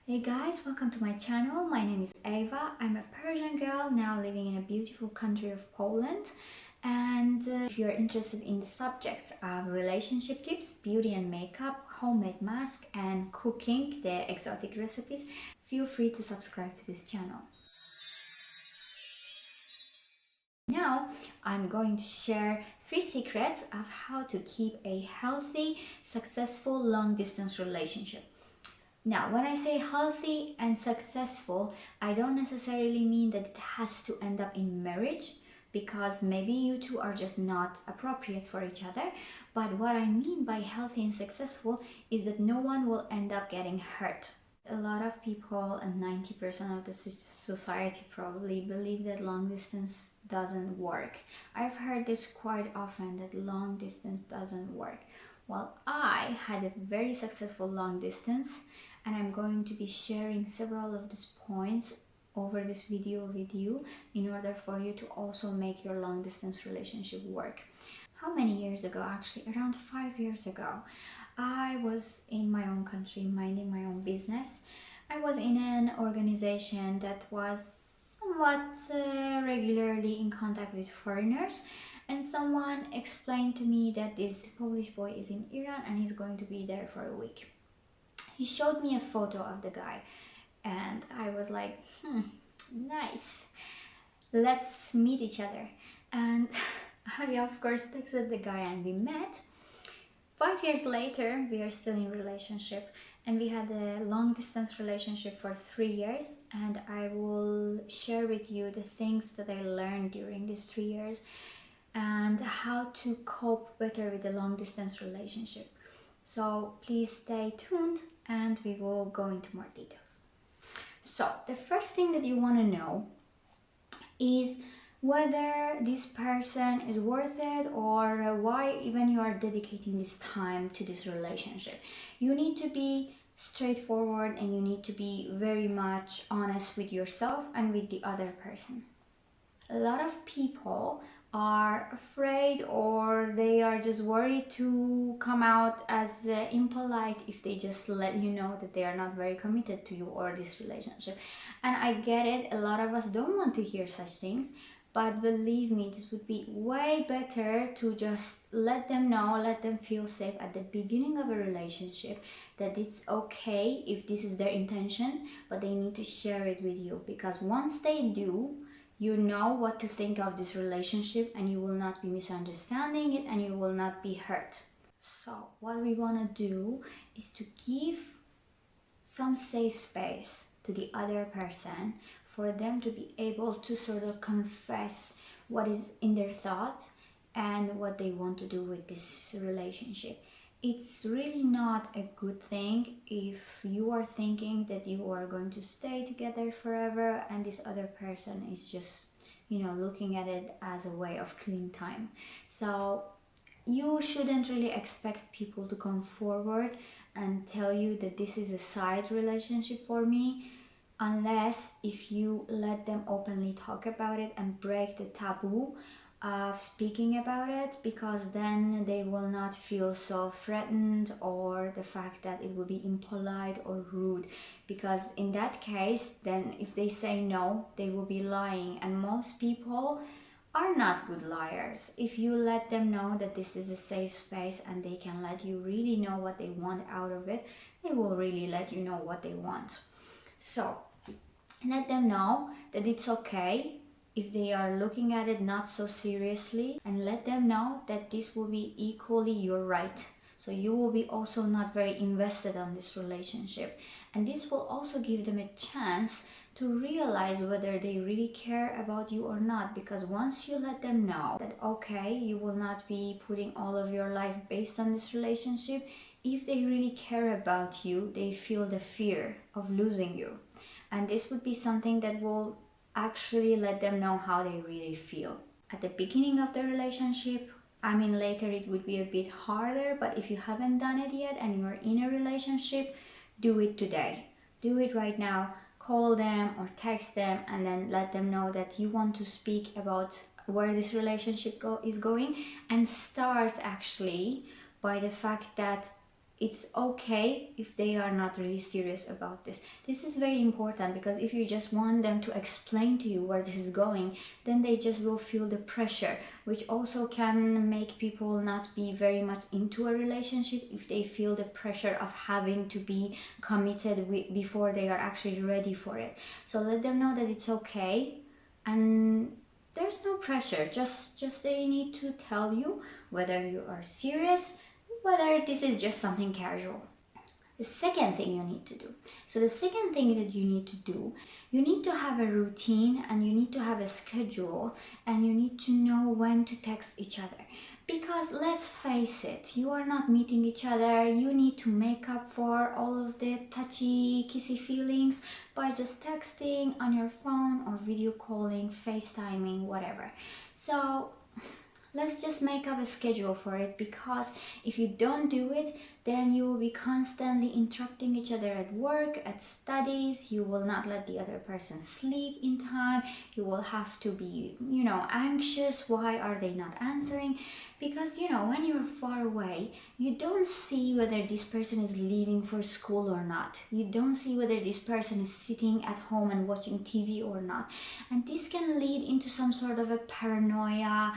Hey guys, welcome to my channel. My name is Eva. I'm a Persian girl now living in a beautiful country of Poland. And if you're interested in the subjects of relationship tips, beauty and makeup, homemade mask, and cooking, the exotic recipes, feel free to subscribe to this channel. Now, I'm going to share 3 secrets of how to keep a healthy, successful long-distance relationship. Now, when I say healthy and successful, I don't necessarily mean that it has to end up in marriage, because maybe you two are just not appropriate for each other. But what I mean by healthy and successful is that no one will end up getting hurt. A lot of people, and 90% of the society probably, believe that long distance doesn't work. I've heard this quite often, that long distance doesn't work. Well, I had a very successful long distance, and I'm going to be sharing several of these points over this video with you in order for you to also make your long distance relationship work. How many years ago? Actually, around 5 years ago, I was in my own country minding my own business. I was in an organization that was somewhat regularly in contact with foreigners, and someone explained to me that this Polish boy is in Iran and he's going to be there for a week. He showed me a photo of the guy, and I was like, nice, let's meet each other. And I of course texted the guy and we met. 5 years later, we are still in relationship, and we had a long distance relationship for 3 years, and I will share with you the things that I learned during these 3 years and how to cope better with the long distance relationship. So please stay tuned and we will go into more details. So the first thing that you want to know is whether this person is worth it, or why even you are dedicating this time to this relationship. You need to be straightforward and you need to be very much honest with yourself and with the other person. A lot of people are afraid, or they are just worried to come out as impolite if they just let you know that they are not very committed to you or this relationship. And I get it, a lot of us don't want to hear such things, but believe me, this would be way better to just let them know, let them feel safe at the beginning of a relationship, that it's okay if this is their intention, but they need to share it with you, because once they do, you know what to think of this relationship and you will not be misunderstanding it and you will not be hurt. So what we want to do is to give some safe space to the other person for them to be able to sort of confess what is in their thoughts and what they want to do with this relationship. It's really not a good thing if you are thinking that you are going to stay together forever and this other person is just, looking at it as a way of killing time. So you shouldn't really expect people to come forward and tell you that this is a side relationship for me, unless if you let them openly talk about it and break the taboo of speaking about it, because then they will not feel so threatened, or the fact that it would be impolite or rude, because in that case, then if they say no, they will be lying, and most people are not good liars. If you let them know that this is a safe space and they can let you really know what they want out of it, they will really let you know what they want. So let them know that it's okay if they are looking at it not so seriously, and let them know that this will be equally your right. So you will be also not very invested on this relationship, and this will also give them a chance to realize whether they really care about you or not, because once you let them know that okay, you will not be putting all of your life based on this relationship, if they really care about you, they feel the fear of losing you, and this would be something that will actually let them know how they really feel. At the beginning of the relationship, I mean later it would be a bit harder, but if you haven't done it yet and you're in a relationship, do it today. Do it right now. Call them or text them and then let them know that you want to speak about where this relationship is going, and start actually by the fact that it's okay if they are not really serious about this. This is very important, because if you just want them to explain to you where this is going, then they just will feel the pressure, which also can make people not be very much into a relationship if they feel the pressure of having to be committed before they are actually ready for it. So let them know that it's okay, and there's no pressure. Just they need to tell you whether you are serious, whether this is just something casual. The second thing you need to do. So the second thing that you need to do, you need to have a routine, and you need to have a schedule, and you need to know when to text each other. Because let's face it, you are not meeting each other. You need to make up for all of the touchy, kissy feelings by just texting on your phone or video calling, FaceTiming, whatever. So let's just make up a schedule for it, because if you don't do it, then you will be constantly interrupting each other at work, at studies. You will not let the other person sleep in time. You will have to be, anxious. Why are they not answering? Because, when you're far away, you don't see whether this person is leaving for school or not. You don't see whether this person is sitting at home and watching TV or not. And this can lead into some sort of a paranoia,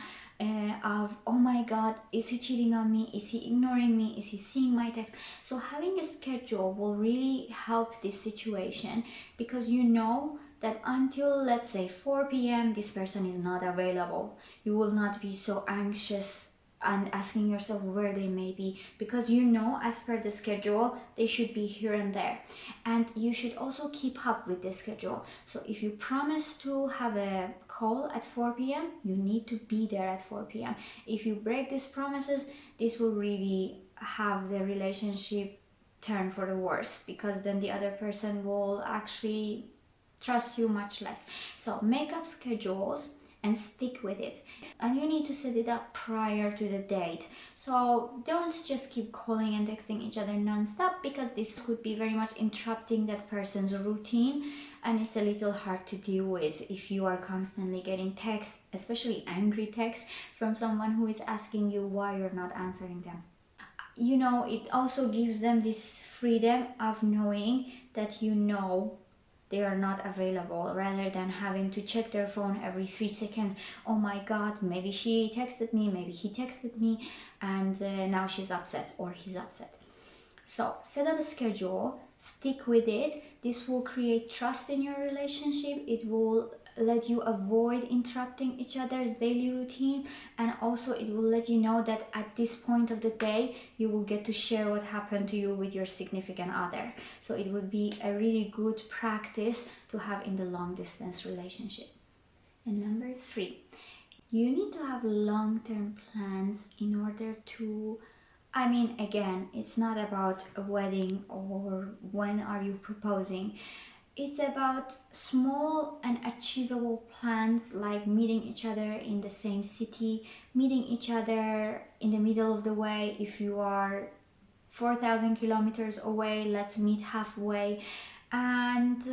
of, oh my god, is he cheating on me, is he ignoring me, is he seeing my text? So having a schedule will really help this situation, because you know that until, let's say, 4 p.m. this person is not available. You will not be so anxious and asking yourself where they may be, because as per the schedule they should be here and there. And you should also keep up with the schedule. So if you promise to have a call at 4 p.m., you need to be there at 4 p.m. If you break these promises, this will really have the relationship turn for the worse, because then the other person will actually trust you much less. So make up schedules and stick with it. And you need to set it up prior to the date. So don't just keep calling and texting each other non-stop, because this could be very much interrupting that person's routine, and it's a little hard to deal with if you are constantly getting texts, especially angry texts, from someone who is asking you why you're not answering them. It also gives them this freedom of knowing that they are not available, rather than having to check their phone every 3 seconds. Oh my god, maybe she texted me, maybe he texted me, and now she's upset or he's upset. So set up a schedule, stick with it. This will create trust in your relationship. It will let you avoid interrupting each other's daily routine, and also it will let you know that at this point of the day you will get to share what happened to you with your significant other. So it would be a really good practice to have in the long distance relationship. And number 3, you need to have long-term plans in order to, again, it's not about a wedding or when are you proposing. It's about small and achievable plans, like meeting each other in the same city, meeting each other in the middle of the way. If you are 4,000 kilometers away, let's meet halfway. And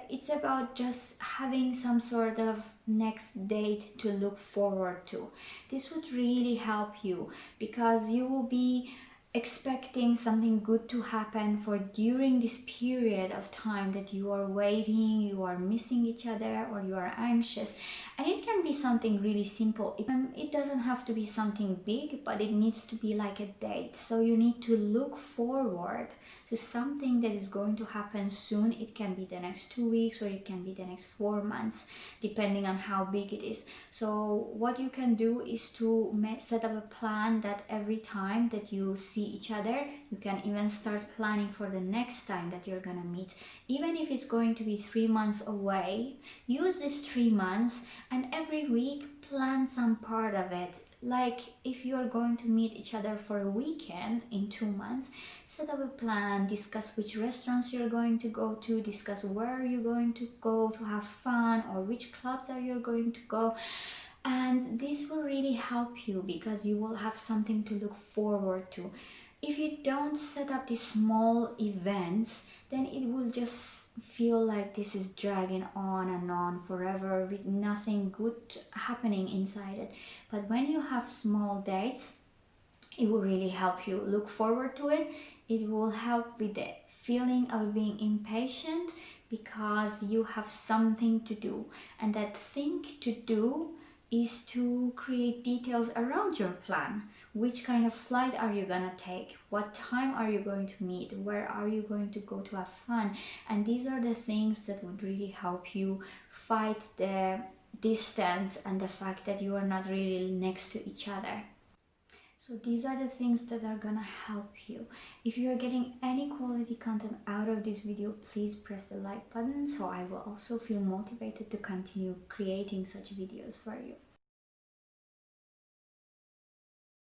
it's about just having some sort of next date to look forward to. This would really help you, because you will be expecting something good to happen for during this period of time that you are waiting, you are missing each other, or you are anxious. And it can be something really simple. It doesn't have to be something big, but it needs to be like a date. So you need to look forward to something that is going to happen soon. It can be the next 2 weeks, or it can be the next 4 months, depending on how big it is. So what you can do is to set up a plan that every time that you see each other, you can even start planning for the next time that you're gonna meet. Even if it's going to be 3 months away, use this 3 months and every week plan some part of it. Like if you're going to meet each other for a weekend in 2 months, set up a plan, discuss which restaurants you're going to go to, discuss where you're going to go to have fun, or which clubs are you going to go. And this will really help you, because you will have something to look forward to. If you don't set up these small events, then it will just feel like this is dragging on and on forever with nothing good happening inside it. But when you have small dates, it will really help you look forward to it. It will help with the feeling of being impatient because you have something to do, and that thing to do is to create details around your plan. Which kind of flight are you gonna take? What time are you going to meet? Where are you going to go to have fun? And these are the things that would really help you fight the distance and the fact that you are not really next to each other. So these are the things that are gonna help you. If you are getting any quality content out of this video, please press the like button so I will also feel motivated to continue creating such videos for you.